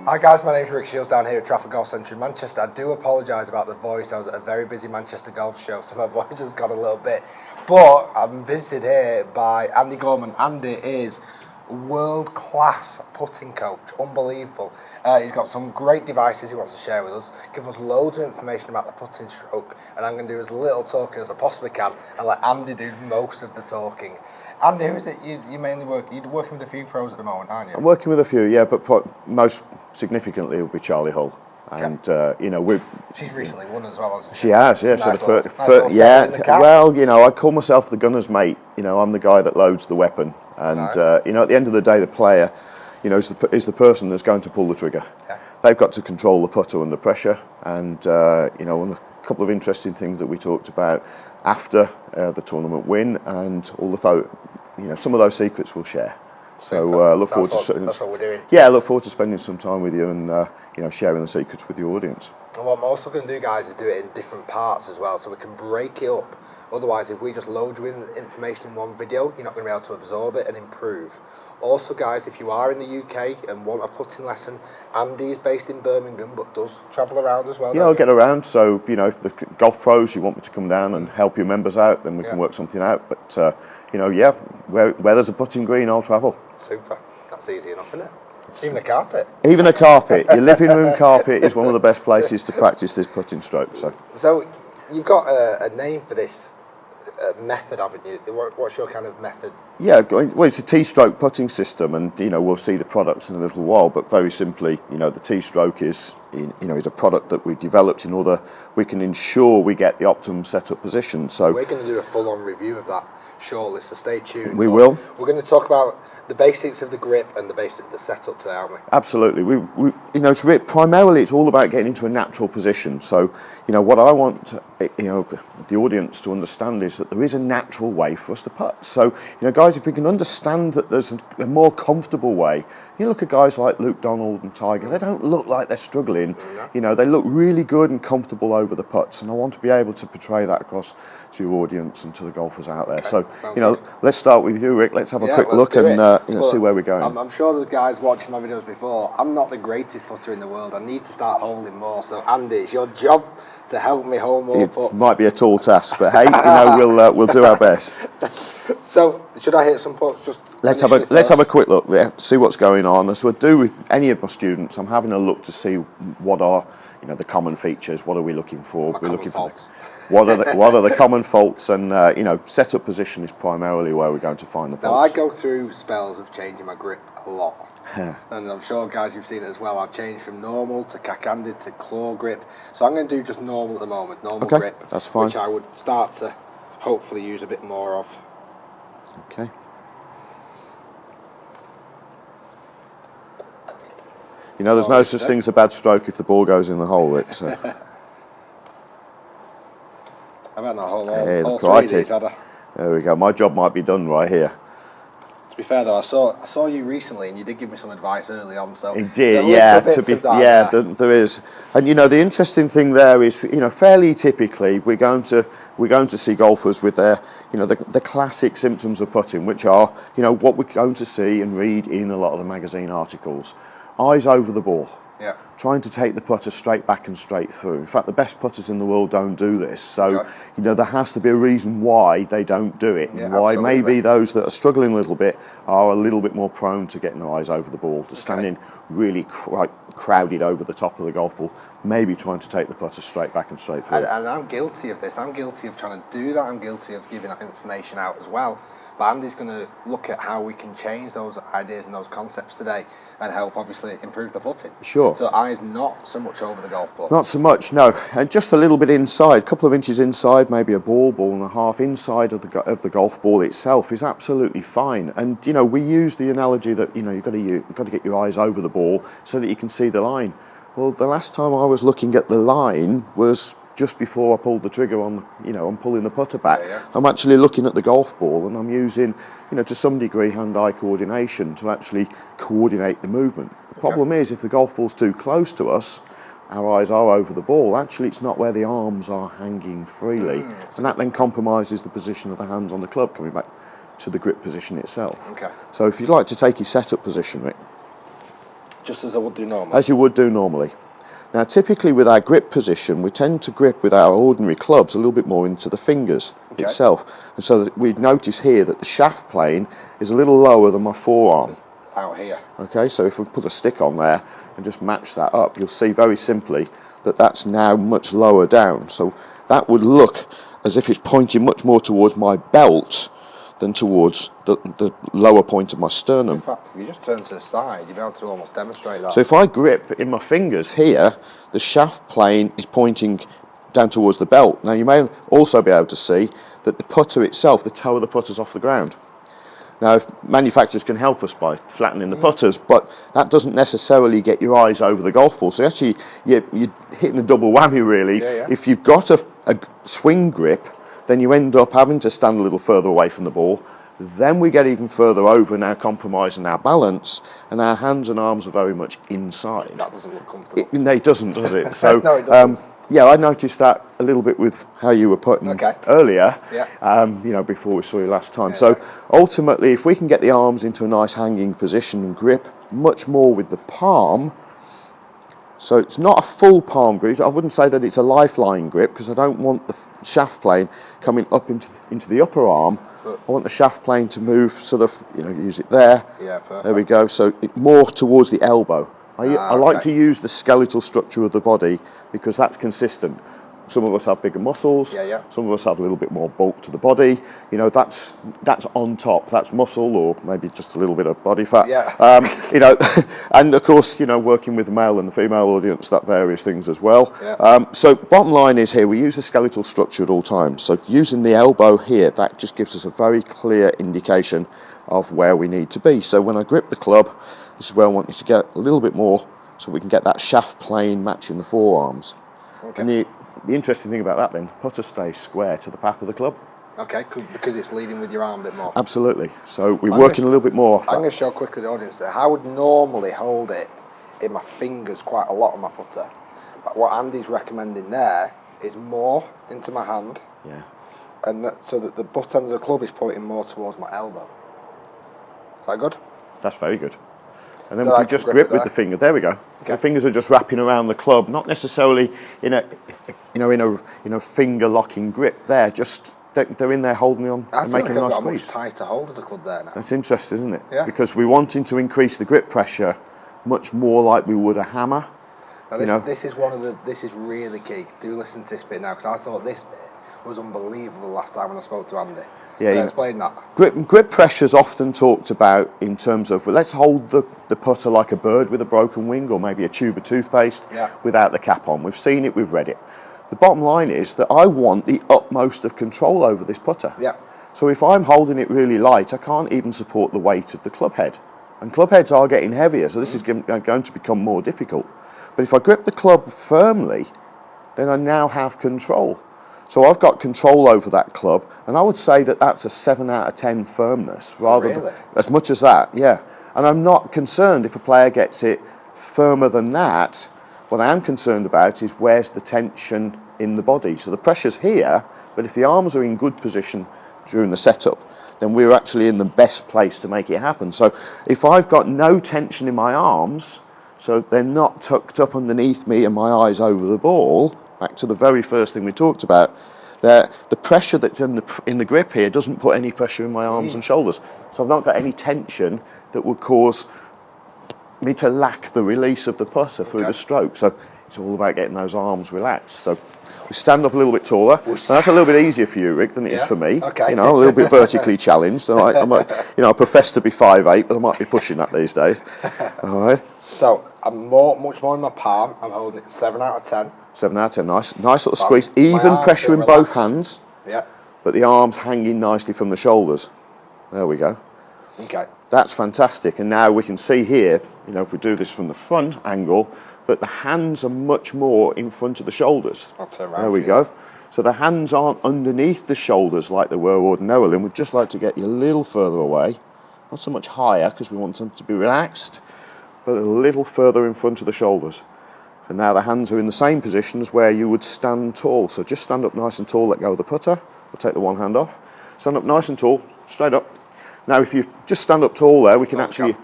Hi guys, my name's Rick Shiels down here at Trafford Golf Centre in Manchester. I do apologise about the voice. I was at a very busy Manchester golf show, so my voice has got a little bit. But I'm visited here by Andy Gorman. Andy is world-class putting coach, unbelievable. He's got some great devices he wants to share with us, give us loads of information about the putting stroke, and I'm going to do as little talking as I possibly can and let Andy do most of the talking. Andy, who is it you mainly work? You're working with a few pros at the moment, aren't you? I'm working with a few, yeah, but most significantly will be Charley Hull. And she's recently won as well, hasn't she? She has, yeah. So Well, I call myself the gunner's mate. I'm the guy that loads the weapon, and nice. At the end of the day, the player, is the person that's going to pull the trigger. Yeah. They've got to control the putter under pressure, and a couple of interesting things that we talked about after the tournament win, and all the some of those secrets we'll share. So look forward that's what we're doing. Yeah, look forward to spending some time with you and sharing the secrets with the audience. And what I'm also going to do, guys, is do it in different parts as well, so we can break it up. Otherwise, if we just load you in information in one video, you're not going to be able to absorb it and improve. Also, guys, if you are in the UK and want a putting lesson, Andy is based in Birmingham but does travel around as well. Yeah, I'll get around. So, if the golf pros, you want me to come down and help your members out, then we can work something out. But, where there's a putting green, I'll travel. Super. That's easy enough, isn't it? Even a carpet. Even a carpet. Your living room carpet is one of the best places to practice this putting stroke. So you've got a name for this method, haven't you? What's your kind of method? Yeah, well, it's a T-stroke putting system, and we'll see the products in a little while. But very simply, the T-stroke is a product that we developed in order we can ensure we get the optimum setup position. So we're going to do a full-on review of that shortly, so stay tuned. We will. We're going to talk about the basics of the grip and the basics of the setup today, aren't we? Absolutely. Primarily it's all about getting into a natural position. So, what I want, the audience to understand is that there is a natural way for us to putt. So, guys, if we can understand that there's a more comfortable way, you look at guys like Luke Donald and Tiger, they don't look like they're struggling. They look really good and comfortable over the putts, and I want to be able to portray that across to your audience and to the golfers out there. Okay. So, let's start with you, Rick. Let's have a quick look and see where we're going. I'm sure the guys watching my videos before, I'm not the greatest putter in the world. I need to start holding more. So, Andy, it's your job to help me hold more putts. It might be a tall task, but hey, we'll do our best. So, should I hit some putts? Let's have a quick look. See what's going on. As I do with any of my students, I'm having a look to see what are the common features. What are we looking for? We're looking for what are the common faults, and setup position is primarily where we're going to find the faults. Now, I go through spells of changing my grip a lot. And I'm sure, guys, you've seen it as well. I've changed from normal to cack-handed to claw grip. So I'm going to do just normal at the moment, normal grip. That's fine. Which I would start to hopefully use a bit more of. Okay. There's no such thing as a bad stroke if the ball goes in the hole, Rick. So. I've had that all 3 days, had I? There we go. My job might be done right here. To be fair though, I saw you recently, and you did give me some advice early on. So it did, yeah. There is, and the interesting thing there is, fairly typically we're going to see golfers with their, the classic symptoms of putting, which are, what we're going to see and read in a lot of the magazine articles. Eyes over the ball. Yeah. Trying to take the putter straight back and straight through. In fact, the best putters in the world don't do this. So, there has to be a reason why they don't do it. And why maybe those that are struggling a little bit are a little bit more prone to getting their eyes over the ball, to standing really crowded over the top of the golf ball, maybe trying to take the putter straight back and straight through. And I'm guilty of this. I'm guilty of trying to do that. I'm guilty of giving that information out as well. But Andy's going to look at how we can change those ideas and those concepts today and help, obviously, improve the putting. Sure. So eyes not so much over the golf ball. Not so much, no. And just a little bit inside, a couple of inches inside, maybe a ball and a half inside of the golf ball itself is absolutely fine. And, we use the analogy that, you've got to get your eyes over the ball so that you can see the line. Well, the last time I was looking at the line was just before I pulled the trigger on, I'm pulling the putter back. I'm actually looking at the golf ball, and I'm using, to some degree, hand-eye coordination to actually coordinate the movement. The problem is, if the golf ball's too close to us, our eyes are over the ball. Actually, it's not where the arms are hanging freely, and that then compromises the position of the hands on the club, coming back to the grip position itself. So if you'd like to take your setup position, Rick. Just as I would do normally? As you would do normally. Now, typically with our grip position, we tend to grip with our ordinary clubs a little bit more into the fingers itself. And so we notice here that the shaft plane is a little lower than my forearm. Out here. Okay, so if we put a stick on there and just match that up, you'll see very simply that that's now much lower down. So that would look as if it's pointing much more towards my belt than towards the lower point of my sternum. In fact, if you just turn to the side, you'll be able to almost demonstrate that. So if I grip in my fingers here, the shaft plane is pointing down towards the belt. Now you may also be able to see that the putter itself, the toe of the putter's off the ground. Now, if manufacturers can help us by flattening the putters, but that doesn't necessarily get your eyes over the golf ball. So actually, you're hitting a double whammy, really. If you've got a swing grip, then you end up having to stand a little further away from the ball. Then we get even further over, now compromising our balance, and our hands and arms are very much inside. That doesn't look comfortable. It doesn't, does it? So, no, it doesn't. yeah, I noticed that a little bit with how you were putting earlier, you know, before we saw you last time. So ultimately, if we can get the arms into a nice hanging position and grip much more with the palm, so it's not a full palm grip. I wouldn't say that it's a lifeline grip because I don't want the shaft plane coming up into the upper arm. So I want the shaft plane to move sort of, you know, use it there. Yeah, perfect. There we go. So more towards the elbow. I like to use the skeletal structure of the body because that's consistent. Some of us have bigger muscles, some of us have a little bit more bulk to the body. You know, that's on top, that's muscle or maybe just a little bit of body fat. You know, and of course, you know, working with the male and the female audience, that varies things as well. So bottom line is here, we use the skeletal structure at all times. So using the elbow here, that just gives us a very clear indication of where we need to be. So when I grip the club, this is where I want you to get a little bit more so we can get that shaft plane matching the forearms. And the interesting thing about that then, putter stays square to the path of the club. Okay, because it's leading with your arm a bit more. Absolutely. So we're working a little bit more off that. I'm going to show quickly the audience there. I would normally hold it in my fingers quite a lot on my putter. But what Andy's recommending there is more into my hand. And so that the butt end of the club is pointing more towards my elbow. Is that good? That's very good. And then we can just grip with the finger. There we go. The fingers are just wrapping around the club, not necessarily in a finger locking grip. There, just they're in there holding on and making a nice squeeze. I feel like I've got a much tighter hold of the club there now. That's interesting, isn't it? Because we're wanting to increase the grip pressure much more like we would a hammer. Now this is this is really key. Do listen to this bit now because I thought this bit was unbelievable last time when I spoke to Andy. Explain that. Grip pressure is often talked about in terms of, well, let's hold the putter like a bird with a broken wing or maybe a tube of toothpaste without the cap on. We've seen it, we've read it. The bottom line is that I want the utmost of control over this putter. So if I'm holding it really light, I can't even support the weight of the club head. And club heads are getting heavier, so this is going to become more difficult. But if I grip the club firmly, then I now have control. So I've got control over that club, and I would say that that's a 7 out of 10 firmness, rather than as much as that, And I'm not concerned if a player gets it firmer than that. What I am concerned about is where's the tension in the body. So the pressure's here, but if the arms are in good position during the setup, then we're actually in the best place to make it happen. So if I've got no tension in my arms, so they're not tucked up underneath me and my eyes over the ball, back to the very first thing we talked about, the pressure that's in the grip here doesn't put any pressure in my arms and shoulders. So I've not got any tension that would cause me to lack the release of the putter through the stroke. So it's all about getting those arms relaxed. So we stand up a little bit taller. And that's a little bit easier for you, Rick, than it is for me. You know, a little bit vertically challenged. So I profess to be 5'8", but I might be pushing that these days. All right. So I'm much more in my palm. I'm holding it 7 out of 10. 7 out of 10, nice little squeeze. Even pressure in both hands. But the arms hanging nicely from the shoulders. There we go. That's fantastic. And now we can see here, you know, if we do this from the front angle, that the hands are much more in front of the shoulders. There we go. So the hands aren't underneath the shoulders like they were ordinarily, and we'd just like to get you a little further away. Not so much higher, because we want them to be relaxed, but a little further in front of the shoulders. So now the hands are in the same position as where you would stand tall. So just stand up nice and tall, let go of the putter. We'll take the one hand off. Stand up nice and tall, straight up. Now if you just stand up tall there, we can actually,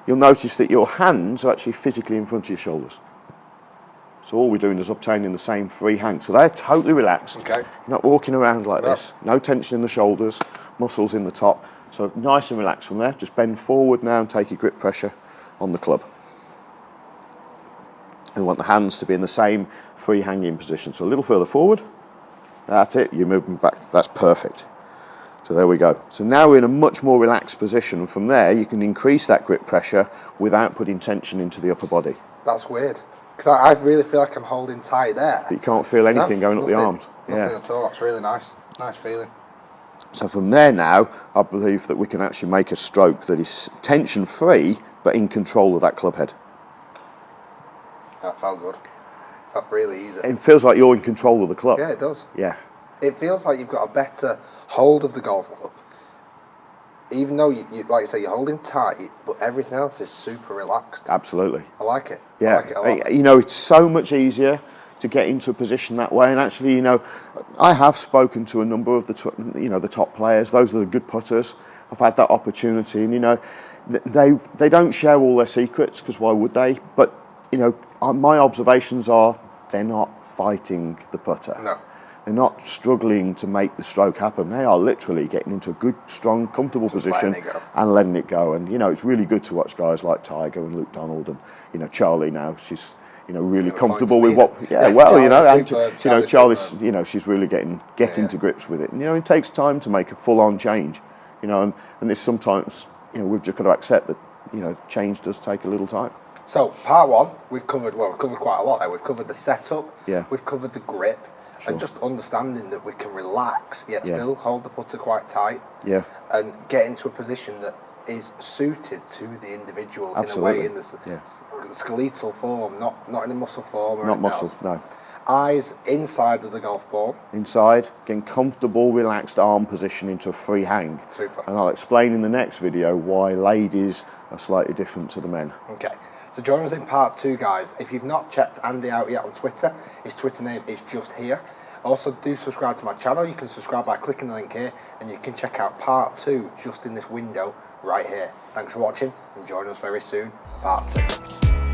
you'll notice that your hands are actually physically in front of your shoulders. So all we're doing is obtaining the same free hang. So they're totally relaxed. Okay. You're not walking around like this. No tension in the shoulders, muscles in the top. So nice and relaxed from there. Just bend forward now and take your grip pressure on the club. And we want the hands to be in the same free hanging position. So a little further forward. That's it. You're moving back. That's perfect. So there we go. So now we're in a much more relaxed position. From there, you can increase that grip pressure without putting tension into the upper body. That's weird. Because I really feel like I'm holding tight there. But you can't feel anything going up the arms. Nothing at all. That's really nice. Nice feeling. So from there now, I believe that we can actually make a stroke that is tension-free, but in control of that club head. That felt good. Felt really easy. It feels like you're in control of the club. Yeah, it does. Yeah. It feels like you've got a better hold of the golf club. Even though, you like you say, you're holding tight, but everything else is super relaxed. Absolutely. I like it. Yeah. I like it a lot. You know, it's so much easier to get into a position that way. And actually, you know, I have spoken to a number of the top players. Those are the good putters. I've had that opportunity, and you know, they don't share all their secrets, because why would they? But you know, my observations are they're not fighting the putter. No. They're not struggling to make the stroke happen. They are literally getting into a good, strong, comfortable position and letting it go. And you know, it's really good to watch guys like Tiger and Luke Donald, and you know, Charlie now. She's really comfortable with what. Yeah, well, you know, and Charlie's she's really getting to grips with it. And you know, it takes time to make a full-on change. You know, and this sometimes we've just got to accept that change does take a little time. So part one, we've covered quite a lot there. We've covered the setup. Yeah. We've covered the grip. Sure. And just understanding that we can relax, yet still hold the putter quite tight. Yeah. And get into a position that is suited to the individual. Absolutely. In a way, in the skeletal form, not in a muscle form or not muscle, else. No. Eyes inside of the golf ball. Inside, getting comfortable, relaxed arm position into a free hang. Super. And I'll explain in the next video why ladies are slightly different to the men. Okay. So join us in part 2, guys. If you've not checked Andy out yet on Twitter, his Twitter name is just here. Also, do subscribe to my channel. You can subscribe by clicking the link here, and you can check out part 2 just in this window right here. Thanks for watching, and join us very soon, part 2.